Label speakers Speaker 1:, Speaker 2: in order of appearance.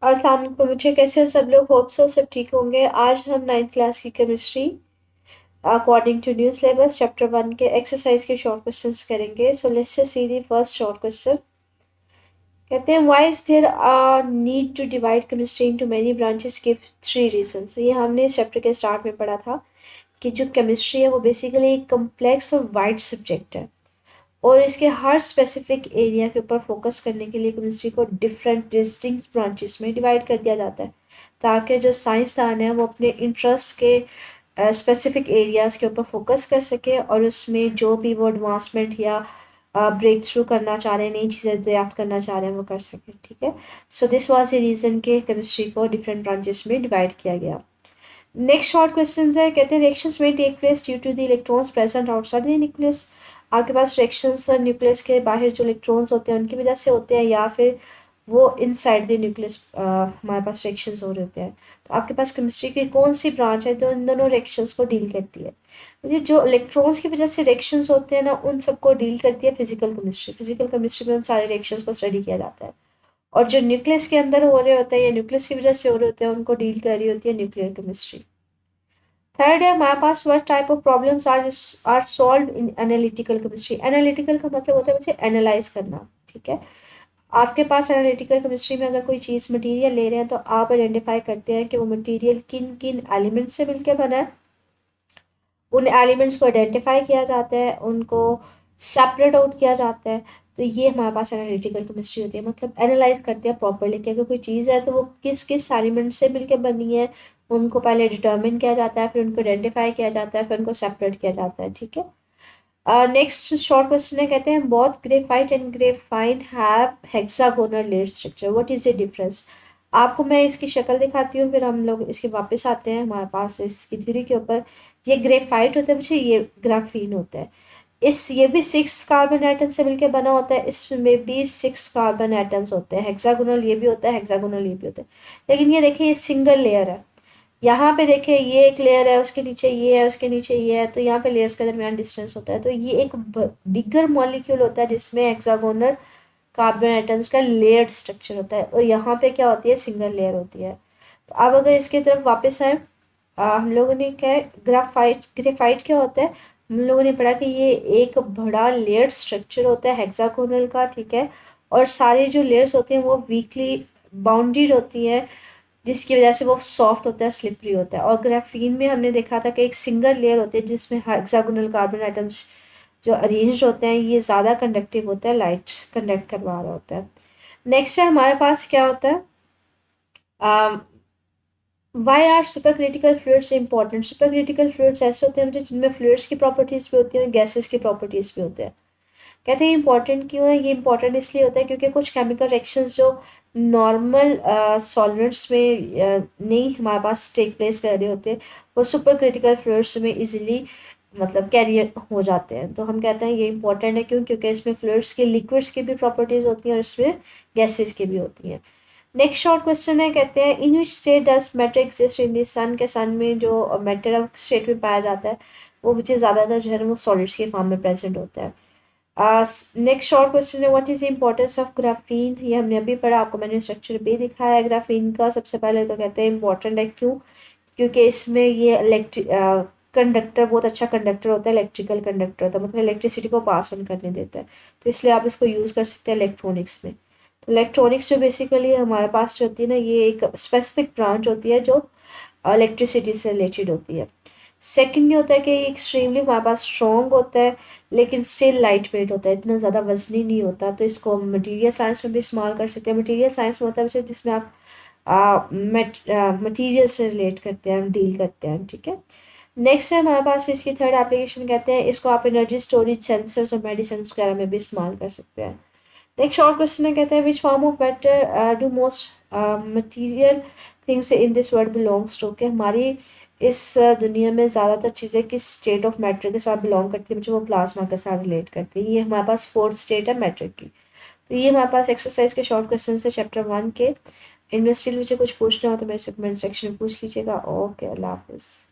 Speaker 1: अस्सलाम वालेकुम बच्चे, कैसे हैं सब लोग? होप सो सब ठीक होंगे। आज हम नाइन्थ क्लास की chemistry according to new syllabus chapter 1 के एक्सरसाइज के शॉर्ट क्वेश्चंस करेंगे। So let's just see the first short question. कहते हैं why is there a need to divide chemistry into many branches, give three reasons. ये हमने इस chapter के start में पढ़ा था कि जो केमिस्ट्री है वो बेसिकली एक कम्प्लेक्स और वाइड सब्जेक्ट है, और इसके हर स्पेसिफिक एरिया के ऊपर फोकस करने के लिए केमिस्ट्री को डिफरेंट डिस्टिंक्ट ब्रांचेस में डिवाइड कर दिया जाता है, ताकि जो साइंसदान है वो अपने इंटरेस्ट के स्पेसिफिक एरियाज़ के ऊपर फोकस कर सके और उसमें जो भी वो एडवांसमेंट या ब्रेक थ्रू करना चाह रहे हैं, नई चीज़ें दरियाफ्त करना चाह रहे हैं, वो कर सके। ठीक है, so this was the reason के केमिस्ट्री को डिफरेंट ब्रांचेस में डिवाइड किया गया। नेक्स्ट शॉर्ट क्वेश्चन है, कहते हैं रिएक्शंस में take place due to the electrons present outside the nucleus. आपके पास रिएक्शंस न्यूक्लियस के बाहर जो इलेक्ट्रॉन्स होते हैं उनकी वजह से होते हैं, या फिर वो इनसाइड द न्यूक्लियस हमारे पास रिएक्शंस हो रहे होते हैं। तो आपके पास केमिस्ट्री की कौन सी ब्रांच है जो इन दोनों रिएक्शंस को डील करती है? मुझे जो इलेक्ट्रॉन्स की वजह से रिएक्शंस होते हैं ना, उन सबको डील करती है फिजिकल केमिस्ट्री। फिजिकल केमिस्ट्री में उन सारे रिएक्शंस को स्टडी किया जाता है, और जो न्यूक्लियस के अंदर हो रहे होते हैं या न्यूक्लियस की वजह से हो रहे होते हैं उनको डील कर रही होती है न्यूक्लियर केमिस्ट्री। थर्ड है हमारे पास what type of problems are solve in analytical chemistry. Analytical का मतलब होता है मुझे एनालाइज करना। ठीक है, आपके पास एनालिटिकल केमिस्ट्री में अगर कोई चीज़ मटेरियल ले रहे हैं तो आप आइडेंटिफाई करते हैं कि वो मटेरियल किन किन एलिमेंट से मिलकर बना है। उन एलिमेंट्स को आइडेंटिफाई किया जाता है, उनको सेपरेट आउट किया जाता है। तो ये हमारे पास एनालिटिकल केमिस्ट्री होती है, मतलब एनालाइज करते हैं प्रॉपरली कि अगर कोई चीज़ है तो वो किस किस एलिमेंट से मिलकर बनी है। उनको पहले डिटर्मिन किया जाता है, फिर उनको आइडेंटिफाई किया जाता है, फिर उनको सेपरेट किया जाता है। ठीक है, नेक्स्ट शॉर्ट क्वेश्चन है, कहते हैं both graphite and graphene have hexagonal layer structure, what is the difference. आपको मैं इसकी शक्ल दिखाती हूँ, फिर हम लोग इसके वापस आते हैं हमारे पास इसकी थ्योरी के ऊपर। ये ग्रेफाइट होता है मुझे, ये ग्राफीन होता है। इस ये भी 6 कार्बन एटम से मिलकर बना होता है, इसमें भी 6 कार्बन एटम्स होते हैं। हेक्सागोनल ये भी होता है, हेक्सागोनल ये भी होता है। लेकिन ये देखिए, ये सिंगल लेयर है। यहाँ पे देखिए ये एक लेयर है, उसके नीचे ये है, उसके नीचे ये है, तो यहाँ पे लेयर्स के दरमियान डिस्टेंस होता है। तो ये एक बिगर मॉलिक्यूल होता है जिसमें हेक्सागोनल कार्बन एटम्स का लेयर्ड स्ट्रक्चर होता है, और यहाँ पे क्या होती है, सिंगल लेयर होती है। तो अब अगर इसकी तरफ वापस आए, हम लोगों ने क्या है, ग्राफाइट ग्रेफाइट क्या होता है, हम लोगों ने पढ़ा कि ये एक बड़ा लेयर्ड स्ट्रक्चर होता है हेक्सागोनल का। ठीक है, और सारे जो लेयर्स होते हैं वो वीकली बाउंडेड होती है, जिसकी वजह से वो सॉफ्ट होता है, स्लिपरी होता है। और ग्राफीन में हमने देखा था कि एक सिंगल लेयर होती है जिसमें हेक्सागोनल कार्बन आइटम्स जो अरेंज होते हैं, ये ज़्यादा कंडक्टिव होता है, लाइट कंडक्ट करवा रहा होता है। नेक्स्ट है हमारे पास क्या होता है, why are super critical fluids important. Super critical fluids ऐसे होते हैं मतलब जिनमें फ्लूइड्स की प्रॉपर्टीज़ भी होती हैं, गैसेस की प्रॉपर्टीज़ भी होते हैं। कहते हैं इंपॉर्टेंट क्यों है, ये इंपॉर्टेंट इसलिए होता है क्योंकि कुछ केमिकल रिएक्शंस जो नॉर्मल सॉल्वेंट्स में नहीं हमारे पास टेक प्लेस कर रहे होते, वो सुपर क्रिटिकल फ्लूइड्स में इजीली मतलब कैरियर हो जाते हैं। तो हम कहते हैं ये इंपॉर्टेंट है, क्यों? क्योंकि इसमें फ्लूइड्स के, लिक्विड्स की भी प्रॉपर्टीज़ होती हैं और इसमें गैसेस की भी होती हैं। नेक्स्ट शॉर्ट क्वेश्चन है, कहते हैं in which state does matter exist in this sun. के सन में जो मैटर स्टेट में पाया जाता है वो मुझे ज़्यादातर जो है वो सॉलिड्स के फॉर्म में प्रेजेंट होता है। नेक्स्ट शॉर्ट क्वेश्चन है, what is the importance of graphene. ये हमने अभी पढ़ा, आपको मैंने स्ट्रक्चर भी दिखाया है ग्राफीन का। सबसे पहले तो कहते हैं इंपॉर्टेंट है, क्यों? क्योंकि इसमें ये इलेक्ट्रिक कंडक्टर, बहुत अच्छा कंडक्टर होता है, इलेक्ट्रिकल कंडक्टर होता है, मतलब इलेक्ट्रिसिटी को पास ऑन करने देता है। तो इसलिए आप इसको यूज़ कर सकते हैं इलेक्ट्रॉनिक्स में। तो इलेक्ट्रॉनिक्स जो बेसिकली हमारे पास जो होती है ना, ये एक स्पेसिफिक ब्रांच होती है जो इलेक्ट्रिसिटी से रिलेटेड होती है। सेकंड ये होता है कि ये एक्सट्रीमली हमारे पास स्ट्रॉन्ग होता है, लेकिन स्टिल लाइट वेट होता है, इतना ज़्यादा वजनी नहीं होता। तो इसको मटेरियल साइंस में भी इस्तेमाल कर सकते हैं। मटेरियल साइंस में होता है जिसमें आप मटेरियल से रिलेट करते हैं, डील करते हैं। ठीक है, नेक्स्ट है हमारे पास इसकी थर्ड एप्लीकेशन, कहते हैं इसको आप एनर्जी स्टोरेज सेंसर्स और मेडिसिन वगैरह में भी इस्तेमाल कर सकते हैं। नेक्स्ट शॉर्ट क्वेश्चन है, कहते हैं which form of matter do most material things in this world belongs to. कि हमारी इस दुनिया में ज़्यादातर चीज़ें किस स्टेट ऑफ मैटर के साथ बिलोंग करती है, जो वो प्लाज्मा के साथ रिलेट करती है। ये हमारे पास फोर्थ स्टेट है मैटर की। तो ये हमारे पास एक्सरसाइज के शॉर्ट क्वेश्चन है चैप्टर 1 के। इनमें स्टिल मुझे कुछ पूछना हो तो मेरे से कमेंट सेक्शन में पूछ लीजिएगा। ओके, अल्लाह हाफिज़।